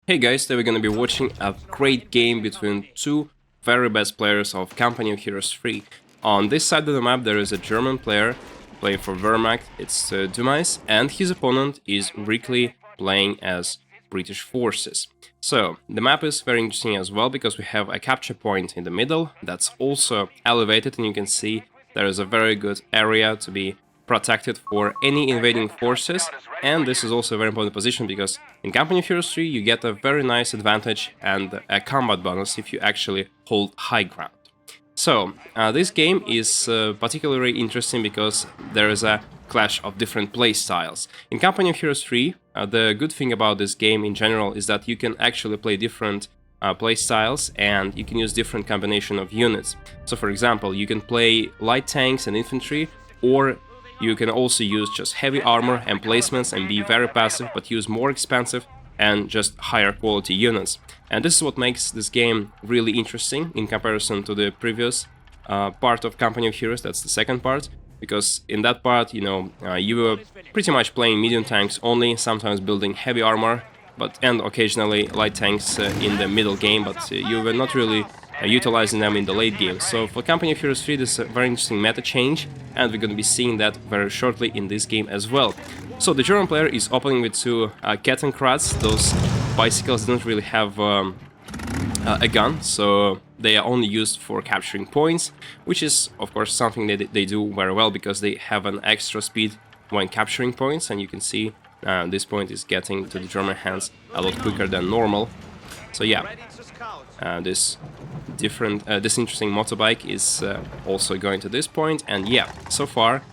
Hey guys, today we're gonna be watching a great game between two very best players of Company of Heroes 3. On this side of the map there is a German player playing for Wehrmacht, it's Dumais, and his opponent is Rickley playing as British forces. So, the map is very interesting as well because we have a capture point in the middle that's also elevated, and you can see there is a very good area to be protected for any invading forces, and this is also a very important position because in Company of Heroes 3 you get a very nice advantage and a combat bonus if you actually hold high ground. So, this game is particularly interesting because there is a clash of different play styles. In Company of Heroes 3, the good thing about this game in general is that you can actually play different play styles and you can use different combination of units. So for example, you can play light tanks and infantry, or you can also use just heavy armor and placements and be very passive, but use more expensive and just higher quality units. And this is what makes this game really interesting in comparison to the previous part of Company of Heroes, that's the second part. Because in that part, you know, you were pretty much playing medium tanks only, sometimes building heavy armor, and occasionally light tanks in the middle game, but you were not really utilizing them in the late game. So for Company of Heroes 3 this is a very interesting meta change, and we're going to be seeing that very shortly in this game as well. So the German player is opening with two Kettenkrats. Those bicycles don't really have a gun, so they are only used for capturing points, which is of course something that they do very well because they have an extra speed when capturing points, and you can see this point is getting to the German hands a lot quicker than normal. So yeah, this interesting motorbike is also going to this point, and yeah, so far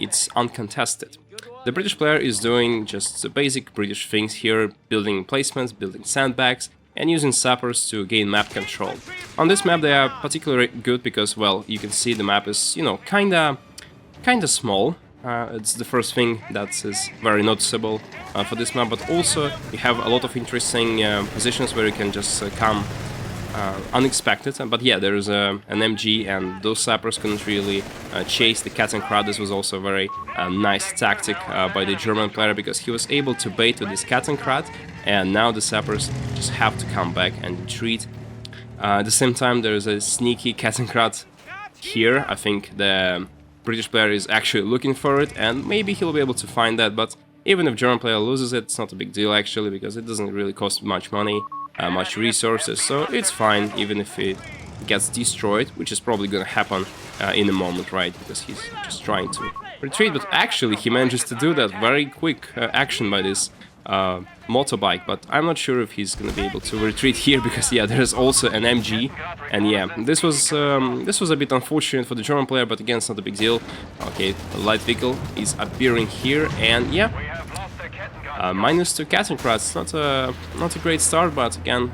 it's uncontested. The British player is doing just the basic British things here, building placements, building sandbags, and using sappers to gain map control. On this map they are particularly good because, well, you can see the map is, you know, kinda small. It's the first thing that is very noticeable for this map, but also you have a lot of interesting positions where you can just come unexpected. But yeah, there is an MG, and those sappers couldn't really chase the Kettenkrat. This was also a very nice tactic by the German player because he was able to bait with this Kettenkrat, and now the sappers just have to come back and retreat. At the same time, there is a sneaky Kettenkrat here. I think the British player is actually looking for it, and maybe he'll be able to find that, but even if German player loses it, it's not a big deal actually, because it doesn't really cost much money, much resources, so it's fine even if it gets destroyed, which is probably gonna happen in a moment, right, because he's just trying to retreat. But actually he manages to do that, very quick action by this motorbike, but I'm not sure if he's gonna be able to retreat here because yeah, there's also an MG, and yeah, this was a bit unfortunate for the German player, but again, it's not a big deal. Okay, a light vehicle is appearing here, and yeah, -2 Kettenkrats, not a great start, but again,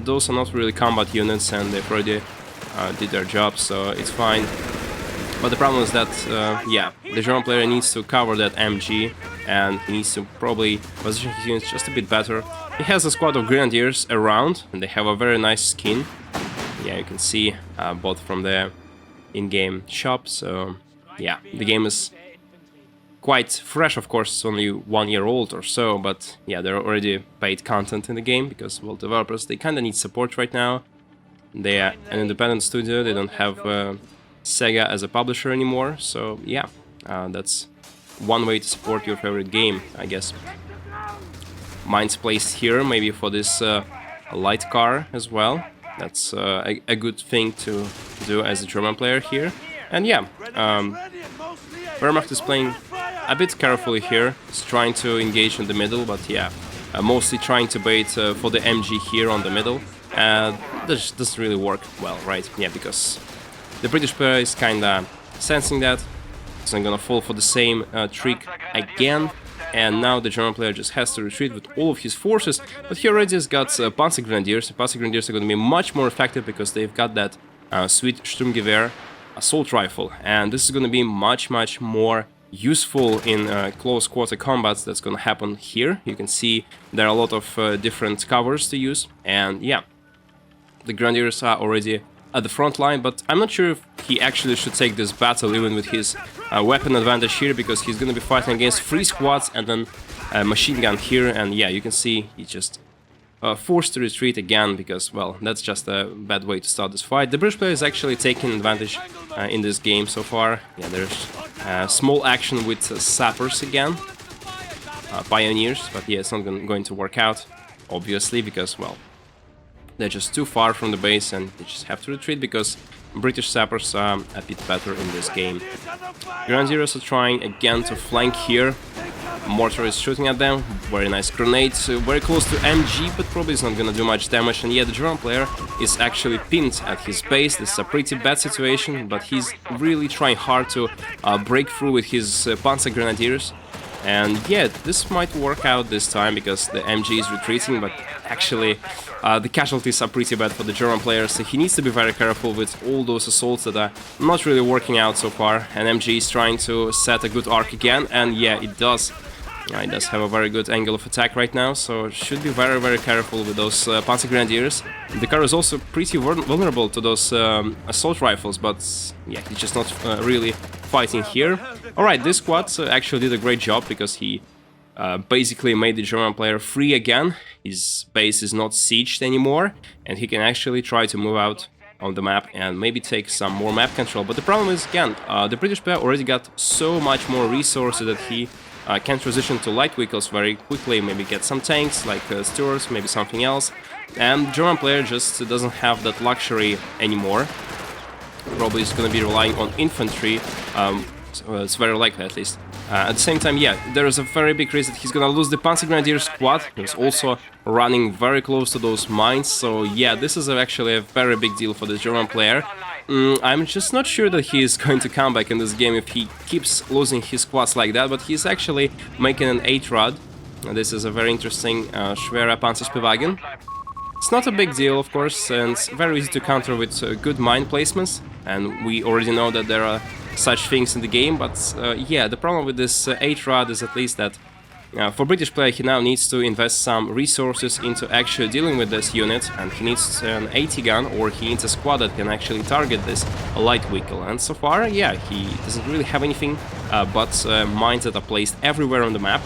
those are not really combat units, and they've already did their job, so it's fine. But the problem is that, yeah, the German player needs to cover that MG, and he needs to probably position his units just a bit better. He has a squad of Grenadiers around, and they have a very nice skin. Yeah, you can see both from the in-game shop, so yeah, the game is quite fresh, of course, it's only 1 year old or so, but yeah, there are already paid content in the game because, well, developers, they kinda need support right now. They are an independent studio, they don't have Sega as a publisher anymore, so yeah, that's one way to support your favorite game, I guess. Mines placed here, maybe for this light car as well. That's a good thing to do as a German player here. And yeah, Wehrmacht is playing a bit carefully here. He's trying to engage in the middle, but yeah, mostly trying to bait for the MG here on the middle. This doesn't really work well, right? Yeah, because the British player is kinda sensing that. He's not gonna fall for the same trick again, and now the German player just has to retreat with all of his forces, but he already has got Panzer Grenadiers. The Panzer Grenadiers are gonna be much more effective because they've got that sweet Sturmgewehr assault rifle, and this is gonna be much more useful in close quarter combats. That's gonna happen here. You can see there are a lot of different covers to use, and yeah, the Grenadiers are already at the front line, but I'm not sure if he actually should take this battle even with his weapon advantage here, because he's gonna be fighting against 3 squads and then a machine gun here, and yeah, you can see he just forced to retreat again because, well, that's just a bad way to start this fight. The British player is actually taking advantage in this game so far. Yeah, there's small action with sappers again, pioneers, but yeah, it's not going to work out, obviously, because, well, they're just too far from the base and they just have to retreat because British sappers are a bit better in this game. Grenadiers are trying again to flank here. Mortar is shooting at them. Very nice grenade, very close to MG, but probably it's not gonna do much damage. And yeah, the German player is actually pinned at his base. This is a pretty bad situation, but he's really trying hard to break through with his Panzer Grenadiers. And yeah, this might work out this time because the MG is retreating, but actually the casualties are pretty bad for the German player, so he needs to be very careful with all those assaults that are not really working out so far. And MG is trying to set a good arc again, and yeah, it does. It does have a very good angle of attack right now, so should be very, very careful with those Panzer Grenadiers. The car is also pretty vulnerable to those assault rifles, but yeah, he's just not really fighting here. Alright, this squad actually did a great job because he basically made the German player free again. His base is not sieged anymore, and he can actually try to move out on the map and maybe take some more map control. But the problem is, again, the British player already got so much more resources that he can transition to light vehicles very quickly, maybe get some tanks like Stewards, maybe something else. And German player just doesn't have that luxury anymore. Probably is going to be relying on infantry, so it's very likely at least. At the same time, yeah, there is a very big risk that he's gonna lose the Panzer Grenadier squad. He's also running very close to those mines, so yeah, this is actually a very big deal for the German player. I'm just not sure that he is going to come back in this game if he keeps losing his squads like that, but he's actually making an 8-rod. This is a very interesting Schwere Panzerspielwagen. It's not a big deal, of course, and it's very easy to counter with good mine placements, and we already know that there are such things in the game, but yeah, the problem with this 8-rod is at least that for British player he now needs to invest some resources into actually dealing with this unit, and he needs an 80 gun or he needs a squad that can actually target this light vehicle. And so far, yeah, he doesn't really have anything but mines that are placed everywhere on the map.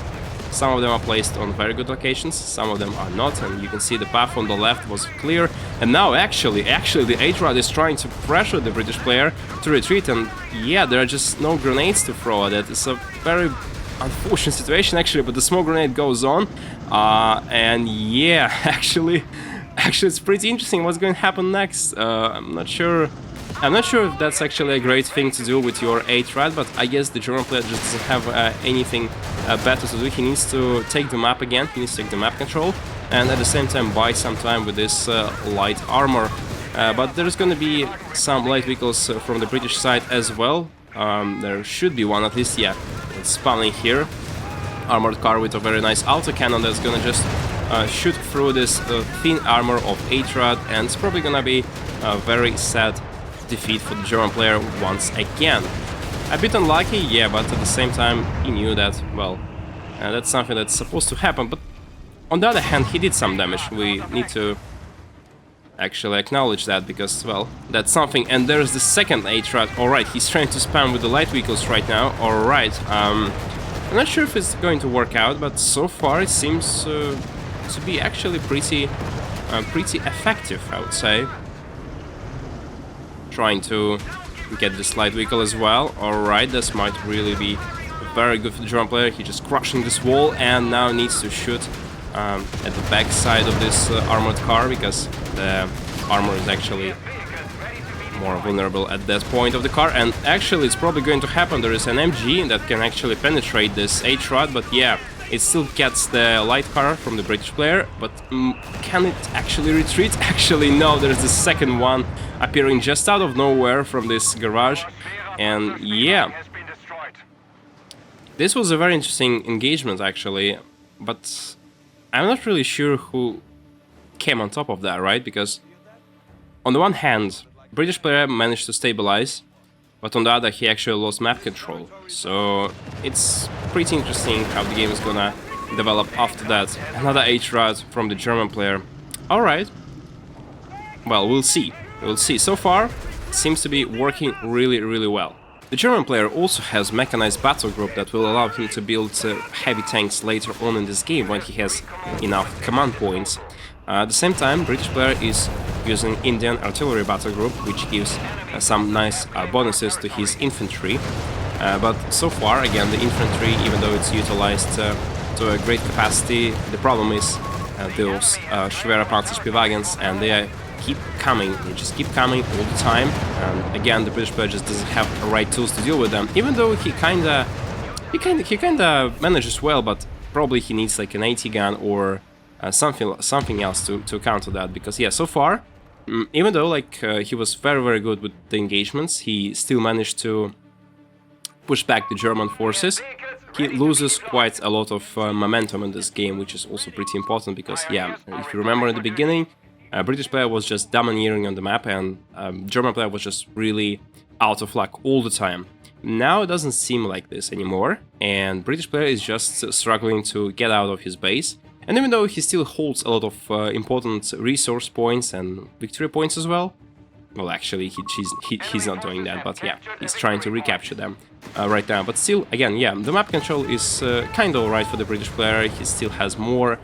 Some of them are placed on very good locations, some of them are not, and you can see the path on the left was clear. And now actually the 8-rod is trying to pressure the British player to retreat, and yeah, there are just no grenades to throw at it. It's a very unfortunate situation actually, but the smoke grenade goes on, and yeah, actually it's pretty interesting what's going to happen next. I'm not sure if that's actually a great thing to do with your 8-rod, but I guess the German player just doesn't have anything better to do. He needs to take the map again, he needs to take the map control, and at the same time buy some time with this light armor. But there's going to be some light vehicles from the British side as well. There should be one at least, yeah. It's spawning here. Armored car with a very nice autocannon that's gonna just shoot through this thin armor of 8-rod, and it's probably gonna be a very sad defeat for the German player once again. A bit unlucky, yeah, but at the same time he knew that, well, that's something that's supposed to happen. But on the other hand, he did some damage. We need to actually acknowledge that because, well, that's something. And there's the second 8-rod. Alright, he's trying to spam with the light vehicles right now. Alright, I'm not sure if it's going to work out, but so far it seems to be actually pretty effective, I would say. Trying to get this light vehicle as well. Alright, this might really be very good for the German player. He's just crushing this wall and now needs to shoot at the back side of this armored car, because the armor is actually more vulnerable at that point of the car. And actually it's probably going to happen. There is an MG that can actually penetrate this 8-rod, but yeah, it still gets the light car from the British player. But can it actually retreat? Actually no, there's the second one appearing just out of nowhere from this garage. And yeah, this was a very interesting engagement actually, but I'm not really sure who came on top of that, right? Because on the one hand, British player managed to stabilize, but on the other he actually lost map control. So it's pretty interesting how the game is gonna develop after that. Another 8-rod from the German player. Alright. Well, we'll see. We'll see. So far, it seems to be working really, really well. The German player also has mechanized battle group that will allow him to build heavy tanks later on in this game when he has enough command points. At the same time, British player is using Indian artillery battle group, which gives some nice bonuses to his infantry. But so far, again, the infantry, even though it's utilized to a great capacity, the problem is those schwere Panzerspielwagens, and they keep coming. They just keep coming all the time. And again, the British player just doesn't have the right tools to deal with them. Even though he kinda manages well, but probably he needs like an AT gun or something else to counter that. Because yeah, so far, even though like he was very good with the engagements, he still managed to push back the German forces. He loses quite a lot of momentum in this game, which is also pretty important because, yeah, if you remember in the beginning, British player was just domineering on the map and German player was just really out of luck all the time. Now it doesn't seem like this anymore, and British player is just struggling to get out of his base. And even though he still holds a lot of important resource points and victory points as well, well, actually, he's not doing that, but yeah, he's trying to recapture them right now. But still, again, yeah, the map control is kind of alright for the British player. He still has more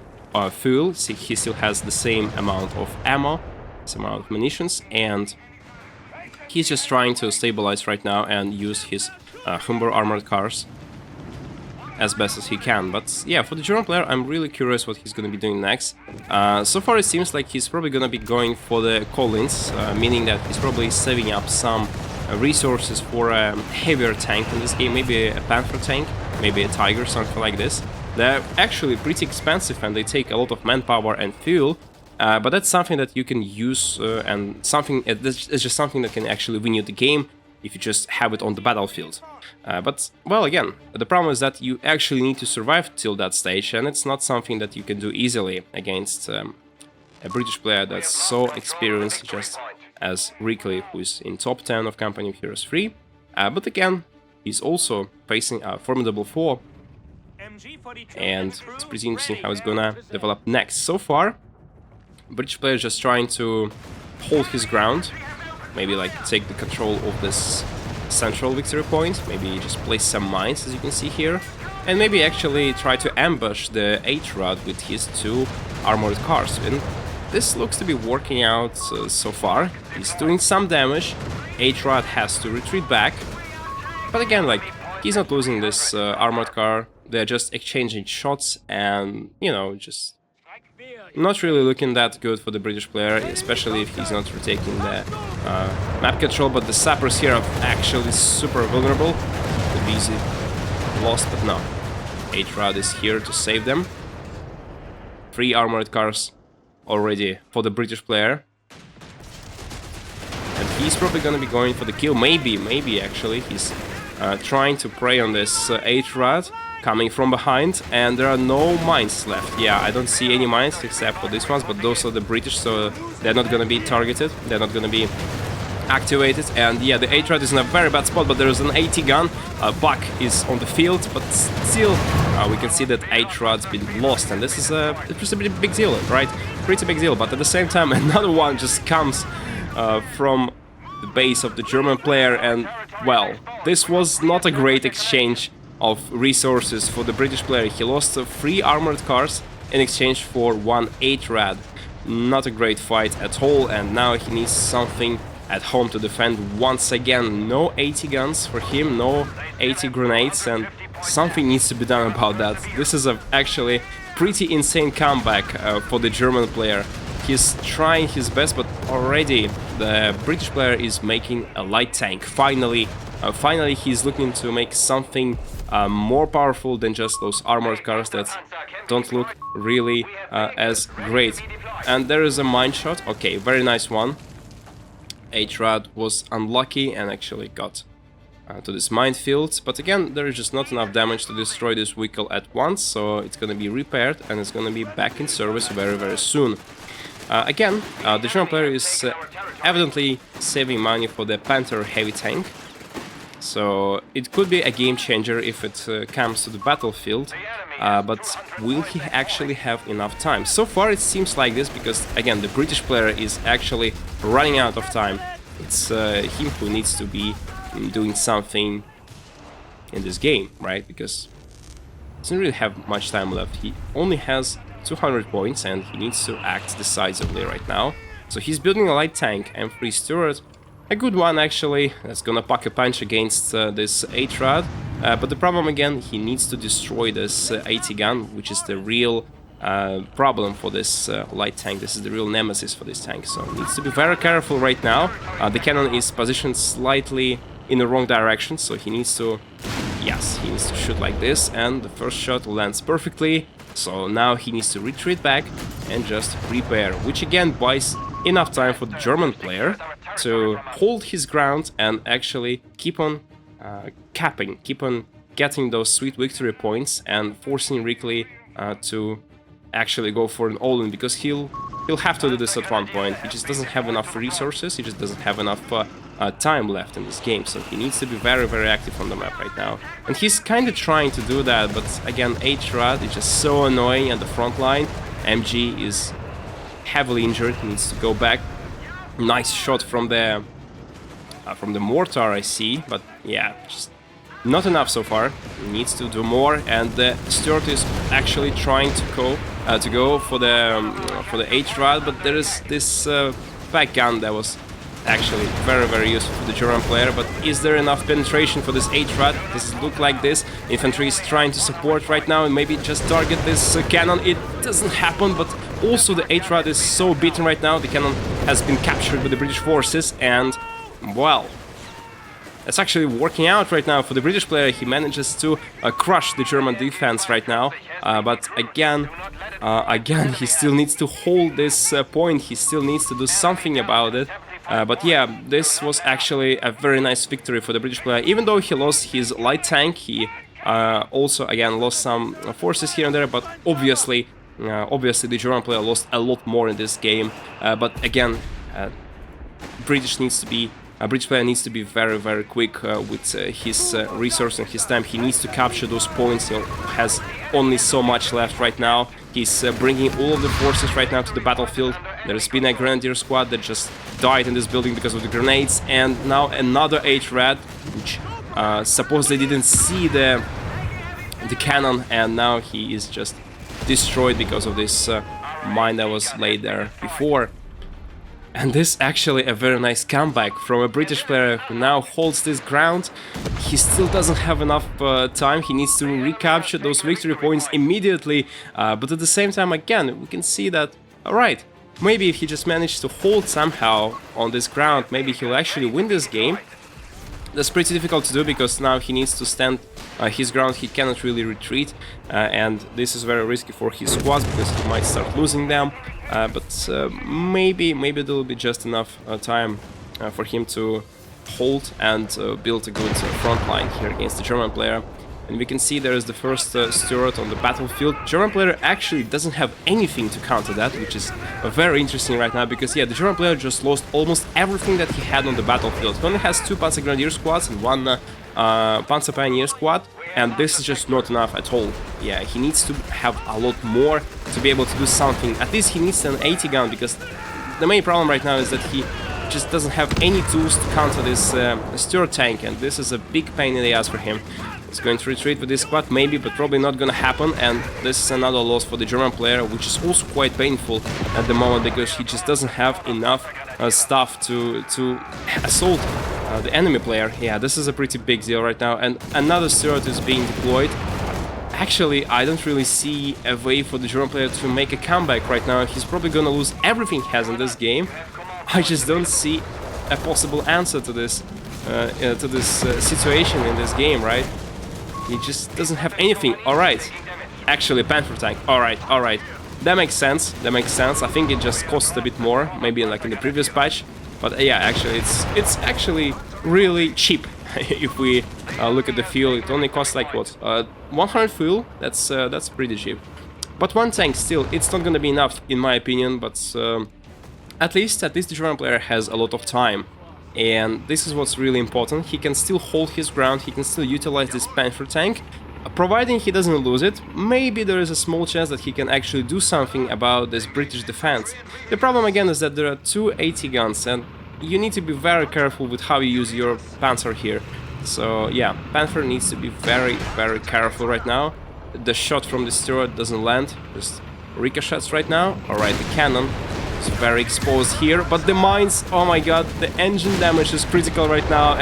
fuel, he still has the same amount of ammo, same amount of munitions, and he's just trying to stabilize right now and use his Humber armored cars as best as he can. But yeah, for the German player, I'm really curious what he's going to be doing next. So far it seems like he's probably going to be going for the Collins, meaning that he's probably saving up some resources for a heavier tank in this game, maybe a Panther tank, maybe a Tiger, something like this. They're actually pretty expensive and they take a lot of manpower and fuel, but that's something that you can use and it's just something that can actually win you the game if you just have it on the battlefield. But, well, again, the problem is that you actually need to survive till that stage, and it's not something that you can do easily against a British player that's so experienced, just as Rickley, who is in top 10 of Company of Heroes 3. But again, he's also facing a formidable foe, and it's pretty interesting how it's gonna develop next. So far, British player is just trying to hold his ground, maybe like take the control of this central victory point, maybe just place some mines, as you can see here, and maybe actually try to ambush the H-Rod with his two armored cars. And this looks to be working out so far. He's doing some damage, H-Rod has to retreat back, but again, like, he's not losing this armored car, they're just exchanging shots and, you know, just not really looking that good for the British player, especially if he's not retaking the map control. But the sappers here are actually super vulnerable. Could be easy lost, but no. H-Rod is here to save them. 3 armored cars already for the British player. And he's probably gonna be going for the kill. Maybe actually. He's trying to prey on this H-Rod coming from behind, and there are no mines left. Yeah, I don't see any mines except for these ones, but those are the British, so they're not gonna be targeted, they're not gonna be activated. And yeah, the H-Rod is in a very bad spot, but there is an AT gun. Buck is on the field, but still we can see that H-Rod's been lost, and this is it's a pretty big deal, right? Pretty big deal, but at the same time another one just comes from the base of the German player, and well, this was not a great exchange of resources for the British player. He lost 3 armored cars in exchange for 1 H-Rad. Not a great fight at all, and now he needs something at home to defend once again. No AT guns for him, no AT grenades, and something needs to be done about that. This is actually pretty insane comeback for the German player. He's trying his best, but already the British player is making a light tank. Finally, he's looking to make something more powerful than just those armored cars that don't look really as great. And there is a mine shot. Okay, very nice one. H-Rad was unlucky and actually got to this minefield, but again, there is just not enough damage to destroy this vehicle at once, so it's gonna be repaired and it's gonna be back in service very soon. Again, the German player is evidently saving money for the Panther heavy tank, so it could be a game changer if it comes to the battlefield, but will he actually have enough time? So far it seems like this, because again, the British player is actually running out of time. It's him who needs to be doing something in this game, right? Because he doesn't really have much time left. He only has 200 points, and he needs to act decisively right now. So he's building a light tank, M3 Stuart, a good one actually, that's gonna pack a punch against this 8-rad, but the problem again, he needs to destroy this 80 gun, which is the real problem for this light tank. This is the real nemesis for this tank, so he needs to be very careful right now. The cannon is positioned slightly in the wrong direction, so he needs to, yes, he needs to shoot like this, and the first shot lands perfectly. So now he needs to retreat back and just repair, which again buys enough time for the German player to hold his ground and actually keep on keep on getting those sweet victory points and forcing Rickley to actually go for an all-in, because he'll have to do this at one point. He just doesn't have enough resources, he just doesn't have enough time left in this game, so he needs to be very, very active on the map right now. And he's kind of trying to do that, but again, 8-rad is just so annoying at the front line. MG is heavily injured, he needs to go back. Nice shot from the mortar, I see, but yeah, just not enough so far. He needs to do more, and the Stuart is actually trying to go for the 8-rad, but there is this back gun that was actually very, very useful for the German player. But is there enough penetration for this 8-rad? Does it look like this? Infantry is trying to support right now and maybe just target this cannon. It doesn't happen, but also the 8-rad is so beaten right now. The cannon has been captured by the British forces, and well, it's actually working out right now for the British player. He manages to crush the German defense right now, but again, he still needs to hold this point. He still needs to do something about it. But yeah, this was actually a very nice victory for the British player. Even though he lost his light tank, he also again lost some forces here and there. But obviously the German player lost a lot more in this game. But again, British player needs to be very, very quick with his resource and his time. He needs to capture those points. He has only so much left right now. He's bringing all of the forces right now to the battlefield. There's been a grenadier squad that just died in this building because of the grenades, and now another 8-rad, which supposedly didn't see the cannon, and now he is just destroyed because of this mine that was laid there before. And this actually a very nice comeback from a British player who now holds this ground. He still doesn't have enough time, he needs to recapture those victory points immediately, but at the same time, again, we can see that, alright, maybe if he just managed to hold somehow on this ground, maybe he'll actually win this game. That's pretty difficult to do, because now he needs to stand his ground, he cannot really retreat, and this is very risky for his squads, because he might start losing them, but maybe there will be just enough time for him to hold and build a good front line here against the German player. And we can see there is the first Stuart on the battlefield. German player actually doesn't have anything to counter that, which is very interesting right now, because yeah, the German player just lost almost everything that he had on the battlefield. He only has 2 Panzer Grenadier squads and 1 Panzer Pioneer squad, and this is just not enough at all. Yeah, he needs to have a lot more to be able to do something. At least he needs an 80 gun, because the main problem right now is that he just doesn't have any tools to counter this Stuart tank, and this is a big pain in the ass for him. He's going to retreat with this squad, maybe, but probably not gonna happen, and this is another loss for the German player, which is also quite painful at the moment, because he just doesn't have enough stuff to assault the enemy player. Yeah, this is a pretty big deal right now, and another Stuart is being deployed. Actually, I don't really see a way for the German player to make a comeback right now. He's probably gonna lose everything he has in this game. I just don't see a possible answer to this situation in this game, right? He just doesn't have anything. Alright, actually Panther tank. Alright, that makes sense, I think it just costs a bit more, maybe like in the previous patch, but yeah, actually it's actually really cheap. If we look at the fuel, it only costs like what, 100 fuel. That's pretty cheap, but 1 tank still, it's not gonna be enough in my opinion. But at least the German player has a lot of time, and this is what's really important. He can still hold his ground, he can still utilize this Panther tank, providing he doesn't lose it. Maybe there is a small chance that he can actually do something about this British defense. The problem again is that there are 2 80 guns, and you need to be very careful with how you use your Panzer here. So yeah, Panther needs to be very, very careful right now. The shot from the Stuart doesn't land, just ricochets right now. Alright, the cannon is very exposed here, but the mines, oh my god, the engine damage is critical right now,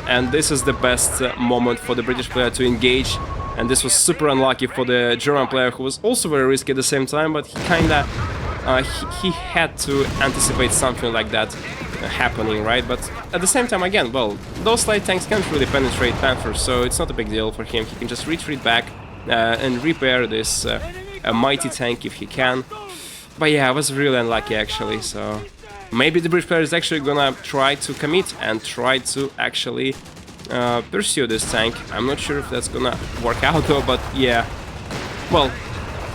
and this is the best moment for the British player to engage. And this was super unlucky for the German player, who was also very risky at the same time, but he kinda he had to anticipate something like that happening, right? But at the same time, again, well, those light tanks can't really penetrate Panthers, so it's not a big deal for him. He can just retreat back and repair this mighty tank if he can. But yeah, I was really unlucky actually, so maybe the British player is actually gonna try to commit and try to actually pursue this tank. I'm not sure if that's gonna work out though, but yeah. Well,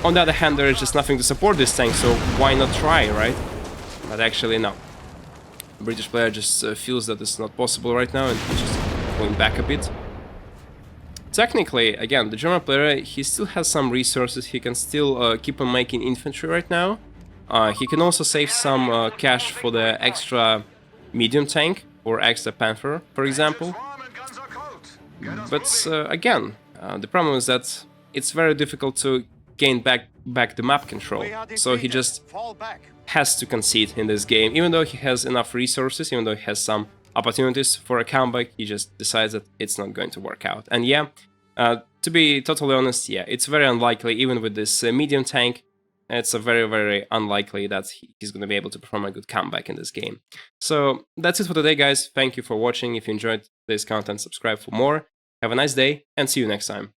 on the other hand, there is just nothing to support this tank, so why not try, right? But actually, no. The British player just feels that it's not possible right now, and he's just going back a bit. Technically, again, the German player, he still has some resources. He can still keep on making infantry right now. He can also save some cash for the extra medium tank or extra Panther, for example. But again, the problem is that it's very difficult to gain back the map control, so he just has to concede in this game. Even though he has enough resources, even though he has some opportunities for a comeback, he just decides that it's not going to work out. And yeah, to be totally honest, yeah, it's very unlikely, even with this medium tank, it's a very unlikely that he's going to be able to perform a good comeback in this game. So that's it for today, guys. Thank you for watching. If you enjoyed this content, subscribe for more. Have a nice day, and see you next time.